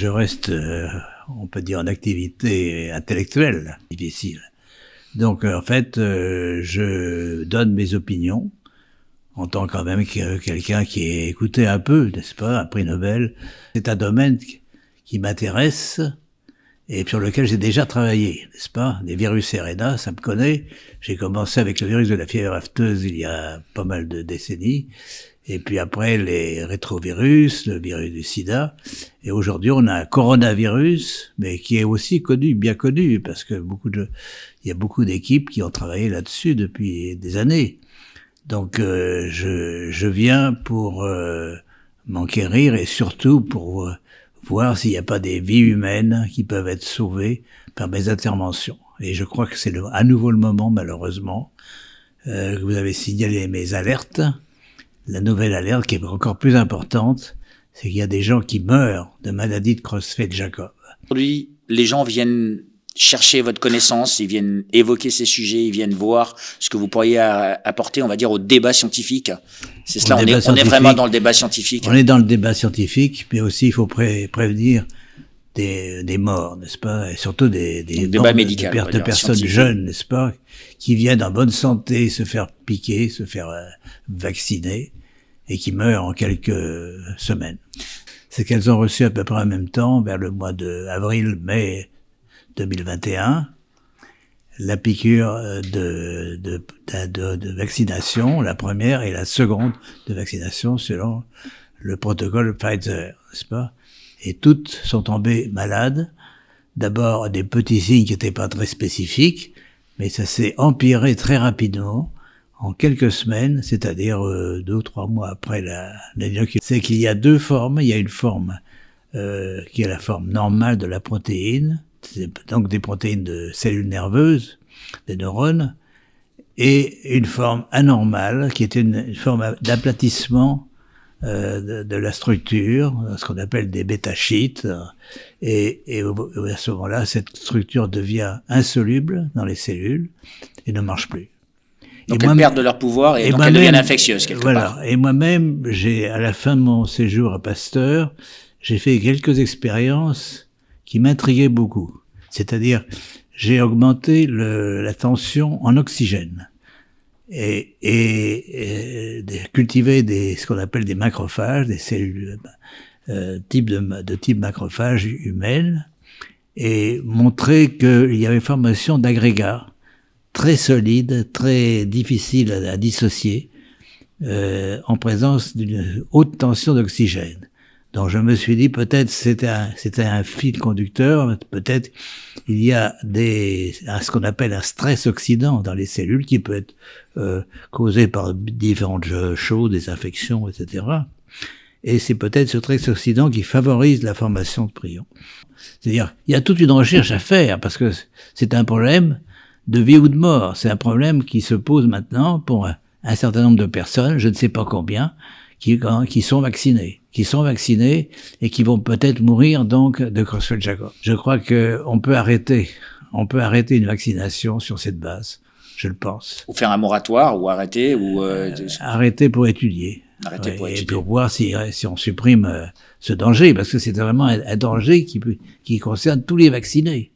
je reste, on peut dire, en activité intellectuelle difficile. Donc, en fait, je donne mes opinions en tant quand même que quelqu'un qui est écouté un peu, n'est-ce pas, un prix Nobel. C'est un domaine qui m'intéresse et sur lequel j'ai déjà travaillé, n'est-ce pas? Les virus RNA, ça me connaît. J'ai commencé avec le virus de la fièvre afteuse il y a pas mal de décennies. Et puis après, les rétrovirus, le virus du sida. Et aujourd'hui, on a un coronavirus, mais qui est aussi connu, bien connu, parce que il y a beaucoup d'équipes qui ont travaillé là-dessus depuis des années. Donc, je viens pour m'enquérir et surtout pour voir s'il n'y a pas des vies humaines qui peuvent être sauvées par mes interventions. Et je crois que c'est à nouveau le moment, malheureusement, que vous avez signalé mes alertes. La nouvelle alerte qui est encore plus importante, c'est qu'il y a des gens qui meurent de maladies de Creutzfeldt-Jakob. Aujourd'hui, les gens viennent chercher votre connaissance, ils viennent évoquer ces sujets, ils viennent voir ce que vous pourriez apporter, on va dire, au débat scientifique. C'est cela, on est vraiment dans le débat scientifique. On est dans le débat scientifique, mais aussi il faut prévenir des morts, n'est-ce pas? Et surtout des débat médical, de personnes jeunes, n'est-ce pas? Qui viennent en bonne santé se faire piquer, se faire vacciner, et qui meurent en quelques semaines. C'est qu'elles ont reçu à peu près en même temps, vers le mois de avril-mai 2021, la piqûre de vaccination, la première et la seconde de vaccination selon le protocole Pfizer, n'est-ce pas? Et toutes sont tombées malades. D'abord, des petits signes qui n'étaient pas très spécifiques, mais ça s'est empiré très rapidement, en quelques semaines, c'est-à-dire 2 ou 3 mois après l'inoculation. C'est qu'il y a 2 formes. Il y a une forme qui est la forme normale de la protéine, c'est donc des protéines de cellules nerveuses, des neurones, et une forme anormale qui est une forme d'aplatissement de la structure, ce qu'on appelle des bêta-sheets, et à ce moment-là, cette structure devient insoluble dans les cellules et ne marche plus. Donc elles perdent de leur pouvoir et donc elles deviennent infectieuses quelque part. Et moi-même, à la fin de mon séjour à Pasteur, j'ai fait quelques expériences qui m'intriguaient beaucoup. C'est-à-dire, j'ai augmenté la tension en oxygène et cultivé ce qu'on appelle des macrophages, des cellules de type macrophage humaine, et montré qu'il y avait formation d'agrégats très solides, très difficiles à dissocier, en présence d'une haute tension d'oxygène. Donc je me suis dit peut-être c'était un fil conducteur, peut-être il y a ce qu'on appelle un stress oxydant dans les cellules qui peut être causé par différentes choses, des infections, etc. Et c'est peut-être ce stress oxydant qui favorise la formation de prions. C'est-à-dire, il y a toute une recherche à faire parce que c'est un problème de vie ou de mort. C'est un problème qui se pose maintenant pour un certain nombre de personnes, je ne sais pas combien, qui sont vaccinées et qui vont peut-être mourir donc de Creutzfeldt-Jakob. Je crois que on peut arrêter une vaccination sur cette base, je le pense. Ou faire un moratoire, ou arrêter, ou arrêter pour étudier. Et pour voir si on supprime ce danger, parce que c'est vraiment un danger qui concerne tous les vaccinés.